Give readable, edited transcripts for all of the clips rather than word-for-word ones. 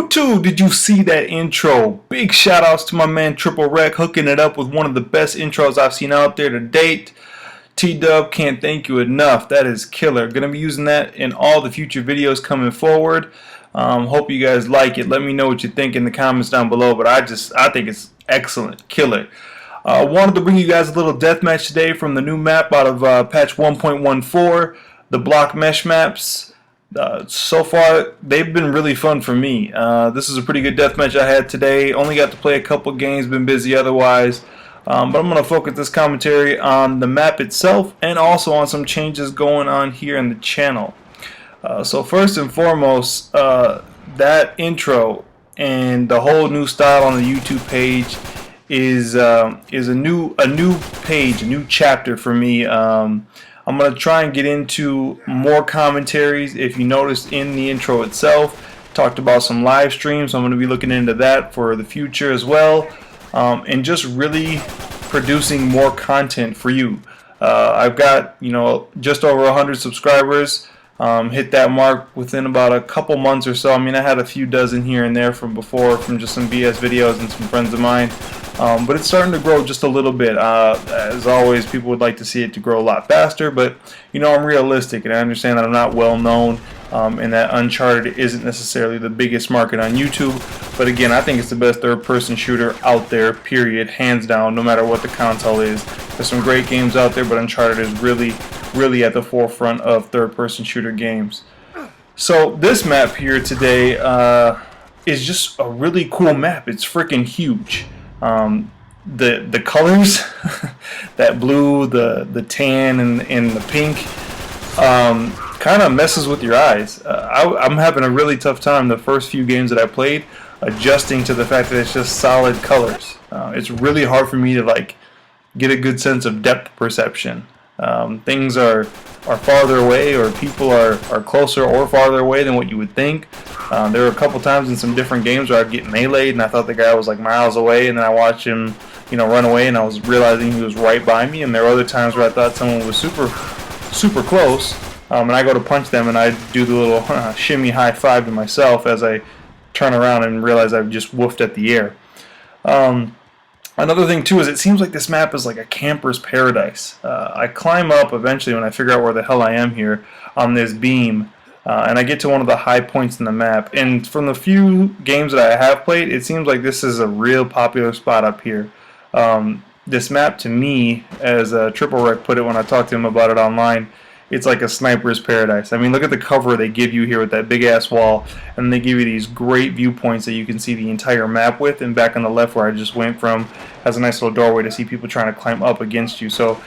YouTube, did you see that intro? Big shout outs to my man tripleWRECK hooking it up with one of the best intros I've seen out there to date. T-Dub, can't thank you enough. That is killer. Gonna be using that in all the future videos coming forward. Hope you guys like it. Let me know what you think in the comments down below, but I think it's excellent. Killer. Wanted to bring you guys a little deathmatch today from the new map out of patch 1.14, the block mesh maps. So far, they've been really fun for me. This is a pretty good deathmatch I had today. Only got to play a couple games, been busy otherwise. But I'm going to focus this commentary on the map itself and also on some changes going on here in the channel. So first and foremost, that intro and the whole new style on the YouTube page is a new page, a new chapter for me. I'm going to try and get into more commentaries. If you noticed in the intro itself, talked about some live streams. I'm going to be looking into that for the future as well, and just really producing more content for you. I've got just over 100 subscribers. Hit that mark within about a couple months or so. I mean, I had a few dozen here and there from before, from just some BS videos and some friends of mine. But it's starting to grow just a little bit. As always, people would like to see it to grow a lot faster, but I'm realistic and I understand that I'm not well known, and that Uncharted isn't necessarily the biggest market on YouTube. But again, I think it's the best third-person shooter out there, period, hands down, no matter what the console is. There's some great games out there, but Uncharted is really at the forefront of third-person shooter games. So this map here today is just a really cool map. It's freaking huge. The colors, that blue, the tan, and the pink, kind of messes with your eyes. I'm having a really tough time the first few games that I played adjusting to the fact that it's just solid colors. It's really hard for me to get a good sense of depth perception. Things are farther away, or people are closer or farther away than what you would think. There were a couple times in some different games where I'd get meleeed and I thought the guy was like miles away, and then I watched him run away and I was realizing he was right by me. And there were other times where I thought someone was super close, and I go to punch them and I do the little shimmy high five to myself as I turn around and realize I've just woofed at the air. Another thing too is it seems like this map is like a camper's paradise. I climb up eventually when I figure out where the hell I am here on this beam, and I get to one of the high points in the map. And from the few games that I have played, it seems like this is a real popular spot up here. This map, to me, as tripleWRECK put it when I talked to him about it online, it's like a sniper's paradise. I mean, look at the cover they give you here with that big ass wall, and they give you these great viewpoints that you can see the entire map with. And back on the left where I just went from has a nice little doorway to see people trying to climb up against you. So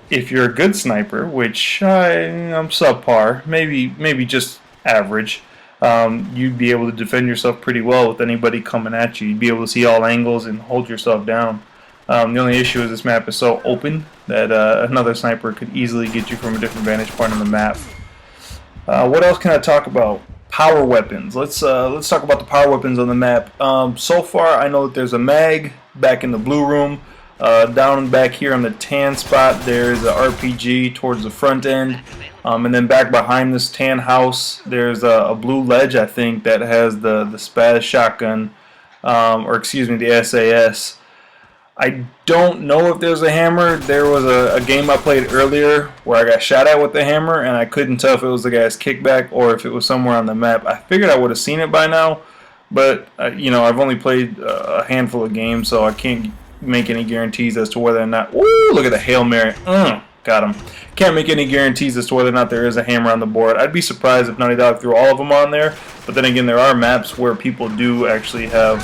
if you're a good sniper, which I'm subpar, maybe just average, you'd be able to defend yourself pretty well with anybody coming at you. You'd be able to see all angles and hold yourself down. The only issue is this map is so open that another sniper could easily get you from a different vantage point on the map. What else can I talk about? Power weapons. Let's talk about the power weapons on the map. So far, I know that there's a mag back in the blue room. Down back here on the tan spot, there's an RPG towards the front end. And then back behind this tan house, there's a blue ledge, I think, that has the Spaz shotgun, or excuse me, the SAS. I don't know if there's a hammer. There was a game I played earlier where I got shot at with the hammer, and I couldn't tell if it was the guy's kickback or if it was somewhere on the map. I figured I would have seen it by now, but I've only played a handful of games, so I can't make any guarantees as to whether or not. Ooh, look at the Hail Mary. Got him. Can't make any guarantees as to whether or not there is a hammer on the board. I'd be surprised if Naughty Dog threw all of them on there, but then again, there are maps where people do actually have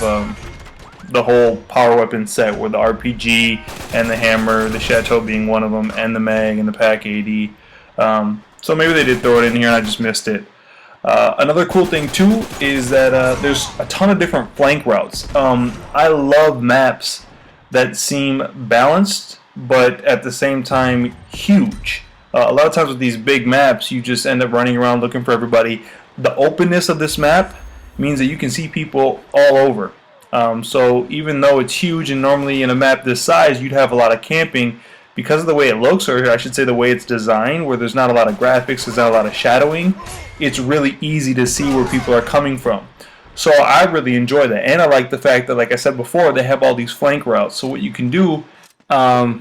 the whole power weapon set, where the RPG and the hammer, the Chateau being one of them, and the mag and the Pack AD. So maybe they did throw it in here and I just missed it. Another cool thing too is that there's a ton of different flank routes. I love maps that seem balanced but at the same time huge. A lot of times with these big maps, you just end up running around looking for everybody. The openness of this map means that you can see people all over. So even though it's huge, and normally in a map this size you'd have a lot of camping, because of the way it looks, or I should say the way it's designed, where there's not a lot of graphics, there's not a lot of shadowing, it's really easy to see where people are coming from. So I really enjoy that, and I like the fact that, like I said before, they have all these flank routes. So what you can do,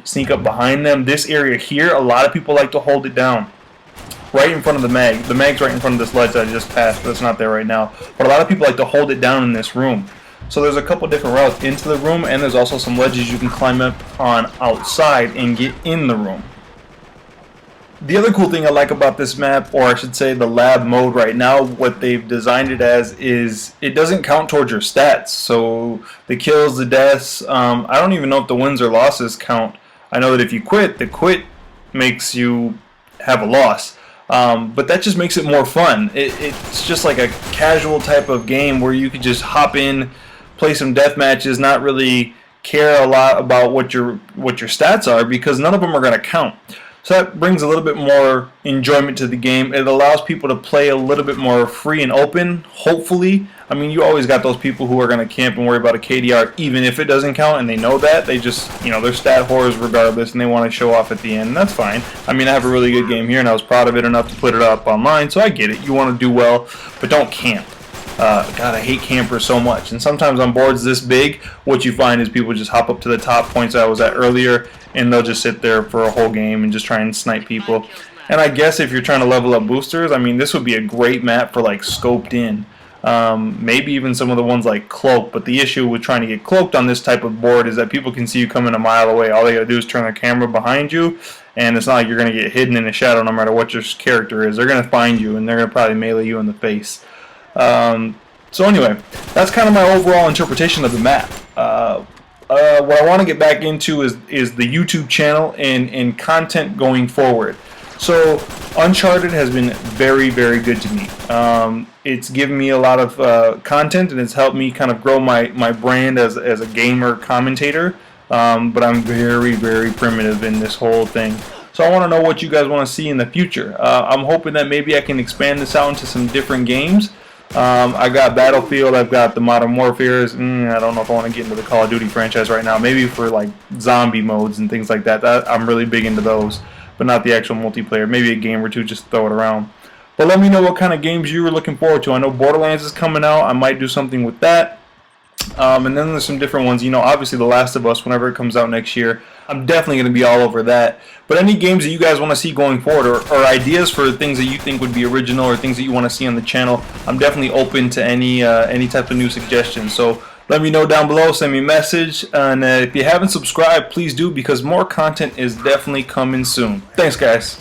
sneak up behind them. This area here, a lot of people like to hold it down right in front of the mag. The mag's right in front of this ledge that I just passed, but it's not there right now. But a lot of people like to hold it down in this room. So there's a couple different routes into the room, and there's also some ledges you can climb up on outside and get in the room. The other cool thing I like about this map, or I should say the lab mode right now, what they've designed it as is it doesn't count towards your stats. So the kills, the deaths, I don't even know if the wins or losses count. I know that if you quit, the quit makes you have a loss. But that just makes it more fun. It's just like a casual type of game where you could just hop in, play some death matches, not really care a lot about what your stats are, because none of them are going to count. So that brings a little bit more enjoyment to the game. It allows people to play a little bit more free and open, hopefully. I mean, you always got those people who are going to camp and worry about a KDR even if it doesn't count, and they know that. They just, they're stat whores regardless, and they want to show off at the end, and that's fine. I mean, I have a really good game here, and I was proud of it enough to put it up online, so I get it. You want to do well, but don't camp. God, I hate campers so much. And sometimes on boards this big, what you find is people just hop up to the top points I was at earlier, and they'll just sit there for a whole game and just try and snipe people. And I guess if you're trying to level up boosters, I mean, this would be a great map for like scoped in. Maybe even some of the ones like cloak. But the issue with trying to get cloaked on this type of board is that people can see you coming a mile away. All they gotta do is turn their camera behind you, and it's not like you're gonna get hidden in a shadow no matter what your character is. They're gonna find you, and they're gonna probably melee you in the face. So anyway, that's kind of my overall interpretation of the map. What I want to get back into is the YouTube channel and content going forward. So Uncharted has been very, very good to me. It's given me a lot of content, and it's helped me kind of grow my brand as a gamer commentator. But I'm very, very primitive in this whole thing. So I want to know what you guys want to see in the future. I'm hoping that maybe I can expand this out into some different games. I got Battlefield, I've got the Modern Warfares. I don't know if I want to get into the Call of Duty franchise right now. Maybe for like zombie modes and things like that. I'm really big into those, but not the actual multiplayer. Maybe a game or two, just throw it around. But let me know what kind of games you were looking forward to. I know Borderlands is coming out. I might do something with that. And then there's some different ones. Obviously The Last of Us, whenever it comes out next year, I'm definitely going to be all over that. But any games that you guys want to see going forward, or ideas for things that you think would be original, or things that you want to see on the channel, I'm definitely open to any type of new suggestions. So let me know down below, send me a message, and if you haven't subscribed, please do, because more content is definitely coming soon. Thanks, guys.